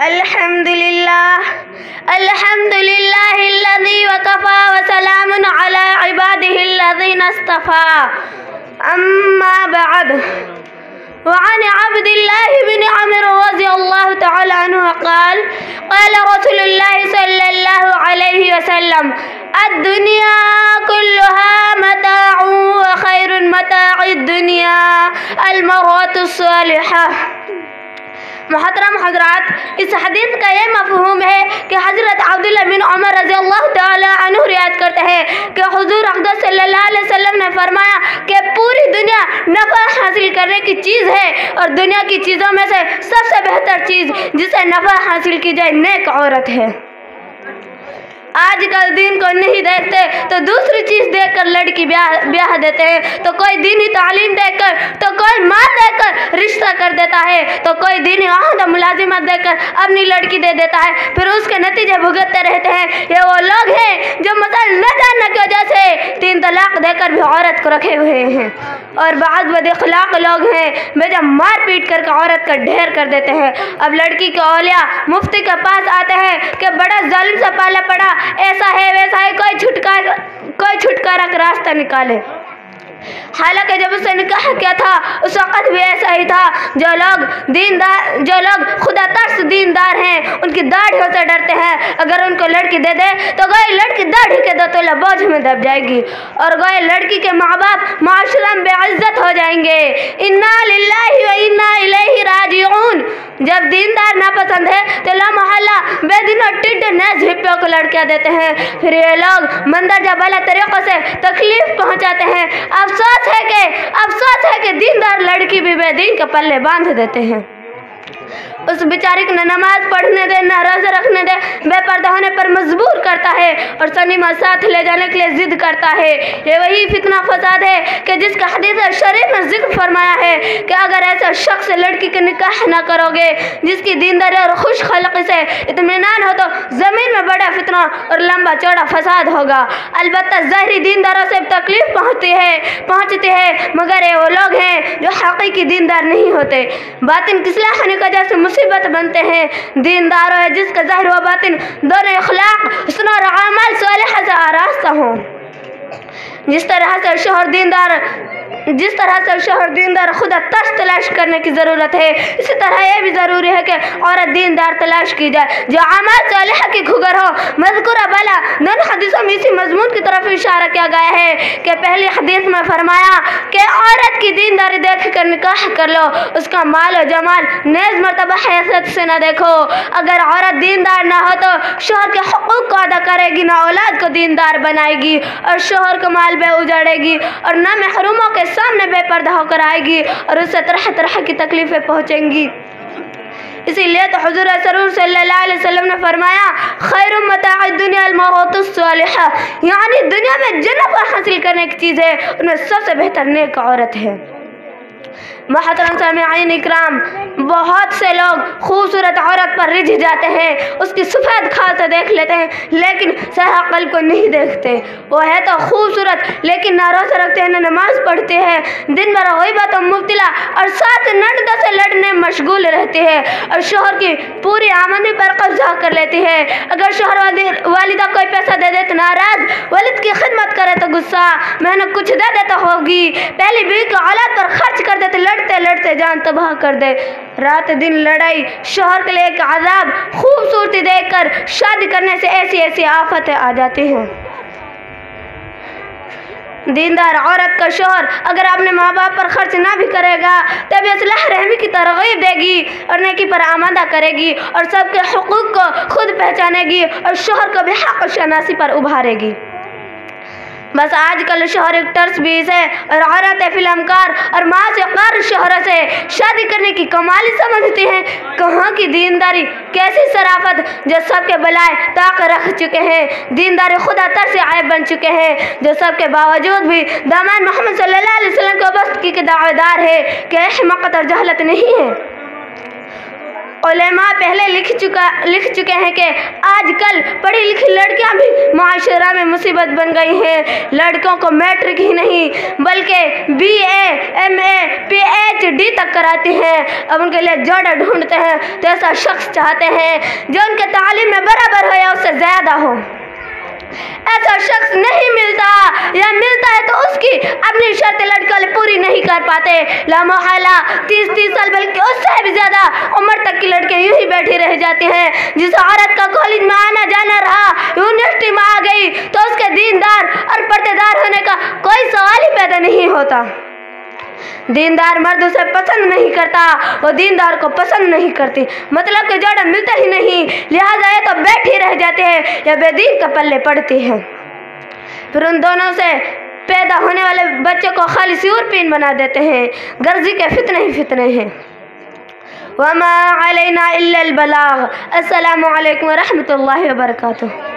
अल्हम्दुलिल्लाहिल्लज़ी वकफ़ा वसलामुन अला इबादिहिल्लज़ीना इस्तफ़ा अम्मा बअद वअन अब्दिल्लाहि बिन अमर रज़ियल्लाहु तआला अन्हु क़ाल क़ाल रसूलुल्लाहि सल्लल्लाहु अलैहि वसल्लम अद्दुनिया कुल्लुहा मताउन व खैरुल मताइद दुनिया अल-मरअतु सालिहा। मोहतरम हज़रात, इस हदीस का ये मफ़हूम है कि हज़रत अब्दुल्लाह बिन उमर रज़ियल्लाहु तआला अन्हु रिवायत करते हैं कि हुज़ूर अक़दस सल्लल्लाहु अलैहि वसल्लम ने फरमाया कि पूरी दुनिया नफ़ा हासिल करने की चीज़ है और दुनिया की चीज़ों में से सबसे बेहतर चीज़ जिसे नफ़ा हासिल की जाए नेक औरत है। आजकल दीन को नहीं देखते तो दूसरी चीज़ देखकर लड़की ब्याह देते हैं, तो कोई दीनी तालीम देकर, तो कोई माल देकर रिश्ता कर देता है, तो कोई दीनी आहद मुलाजिमत देकर अपनी लड़की दे देता है, फिर उसके नतीजे भुगतते रहते हैं। ये वो लोग हैं जो मसल न जानने की वजह से 3 तलाक देकर भी औरत को रखे हुए हैं, और बाद बदअखलाक लोग हैं वे जब मार पीट करके औरत का ढेर कर देते हैं। अब लड़की के औलिया मुफ्ती के पास आते हैं कि बड़ा जालिम से पाला पड़ा, ऐसा है वैसा है, कोई छुटकारा का रास्ता निकाले। हालांकि जब उसने निकाह किया था उस वक़्त भी ऐसा ही था। जो लोग खुदा तर्स दीनदार हैं उनकी दाढ़ियों से डरते हैं, अगर उनको लड़की दे दे तो गोई लड़की दाढ़ी के 2 तोला बोझ में दब जाएगी और गोई लड़की के माँ बाप माशरा में बेइज्जत हो जाएंगे। इन्ना लिल्लाहि व इन्ना इलैहि राजिऊन। जब दीनदार नापसंद है तो ला मोहल्ला बेदिनों टिड्ड नेज़ हिप्पियों को लड़कियाँ देते हैं, फिर ये लोग मंदरजा वाला तरीक़ों से तकलीफ पहुँचाते हैं। अफसोस है कि दीनदार लड़की भी बेदीन के पल्ले बांध देते हैं। उस बेचारी को न नमाज पढ़ने दे, न रोज़ा रखने दे, बेपर्दा होने पर मजबूर करता है और सनीमा साथ ले जाने के लिए जिद करता है। ये वही फितना फसाद है कि जिसका हदीस शरीफ में जिक्र फरमाया है कि अगर ऐसा शख्स लड़की के निकाह न करोगे जिसकी दीनदारी और खुश खलक़ी से इत्मीनान हो तो ज़मीन में बड़ा फितना और लंबा चौड़ा फसाद होगा। अलबत्ता ज़ाहिरी दीनदारों से तकलीफ पहुँचती है, मगर ये वो लोग हैं जो हक़ीक़ी दीनदार नहीं होते, बातिन की इस्लाह होने की वजह से मुसीबत बनते हैं। दीनदार है जिसका ज़ाहिर व बातिन दोनों अखलाक हुस्न और अमाल सालिहा से आरास्ता हों। जिस तरह से शोहर दीनदार खुदा तर्स तलाश करने की ज़रूरत है, इसी तरह यह भी ज़रूरी है कि औरत दीनदार तलाश की जाए जो अमाल सालिहा की खुगर हो। मज़कूरा बाला दोनों हदीसों में इसी मजमून की तरफ इशारा किया गया है कि पहली हदीस में फरमाया कि औरत की दीनदारी देख कर निकाह कर लो, उसका माल और जमाल नेज़ मर्तबा हैसियत से न देखो। अगर औरत दीनदार ना हो तो शोहर के हुकूक को अदा करेगी, ना औलाद को दीनदार बनाएगी और शोहर को माल बे उजाड़ेगी और न महरूमों के सामने बेपर्दा होकर आएगी और उससे तरह तरह की तकलीफ़ें पहुँचेंगी। इसीलिए तो हुज़ूर सल्लल्लाहु अलैहि वसल्लम ने फरमाया खैरु मताइद दुनिया अल-मरअतु सालिहा, यानी दुनिया में जो नफ़ा हासिल करने की चीज़ है उनमें सबसे बेहतर नेक औरत है। मोहतरम सामिईन इकराम, बहुत से लोग खूबसूरत औरत पर रिझ जाते हैं, उसकी सफ़ेद खाल से देख लेते हैं, लेकिन सहा कल्ब को नहीं देखते। वो है तो खूबसूरत लेकिन ना रोज़ा रखते हैं, ना नमाज पढ़ते हैं, दिन भर ग़ीबत और मुब्तला और साथ नंदों से लड़ने मशगूल रहती है और शोहर की पूरी आमदनी पर कब्जा कर लेती है। अगर शोहर वालिदा कोई पैसा दे दे तो नाराज़, वालिद की खिदमत करे तो गुस्सा, मेहनत कुछ दे दे तो होगी, पहली बीवी को औलाद पर खर्च कर देते, लड़ते लड़ते जान तबाह कर दे। रात दिन लड़ाई, शोहर के लिए एक अज़ाब, खूबसूरती देखकर शादी करने से ऐसी आफतें आ जाती हैं। दीनदार औरत का शोहर अगर अपने माँ बाप पर खर्च ना भी करेगा तभी इस्लाह रहमी की तरगीब देगी और नेकी पर आमादा करेगी और सबके हुकूक को खुद पहचानेगी और शोहर को भी हक़ शनासी पर उभारेगी। बस आजकल शोहर एक तरसबीज़ है और औरतें फिल्मकार और मासिकार शोहरों से शादी करने की कमाली समझती हैं। कहाँ की दीनदारी, कैसी शराफत जो सबके बलाए ताक रख चुके हैं। दीनदारी खुदा तर से आयब बन चुके हैं जो सबके बावजूद भी दामन मोहम्मद सल्लल्लाहु अलैहि वसल्लम के वस्ती के दावेदार है कि हिमाकत और जहलत नहीं है। उलेमा पहले लिख चुके हैं कि आजकल पढ़ी लिखी लड़कियां भी माशरा में मुसीबत बन गई हैं। लड़कों को मैट्रिक ही नहीं बल्कि BA, MA, PhD तक कराती हैं। अब उनके लिए जोड़ा ढूंढते हैं तो ऐसा शख्स चाहते हैं जो उनके तालीम में बराबर हो या उससे ज़्यादा हो। ऐसा शख्स नहीं मिलता, या मिलता है तो उसकी अपनी शर्तें लड़के पूरी नहीं कर पाते। लामोहल्ला 30 साल बल्कि उससे भी ज़्यादा उम्र तक की लड़कियां यूं ही बैठी रह जाती हैं। जिस औरत का कॉलेज में आना जाना रहा, यूनिवर्सिटी में आ गई तो उसके दीनदार और पर्देदार होने का कोई सवाल ही पैदा नहीं होता। दीनदार मर्द उसे पसंद नहीं करता, वो दीनदार को पसंद नहीं करती। मतलब कि जोड़ा मिलता ही नहीं, लिहाजा ये तो बैठी रह जाते हैं या बेदीन के पल्ले पड़ती है। फिर उन दोनों से पैदा होने वाले बच्चे को खाली सूरपीन बना देते हैं। गर्जी के फितने ही फितने हैं। वमा अलैना इल्लल बलाग। अस्सलामु अलैकुम व रहमतुल्लाहि व बरकातुहू।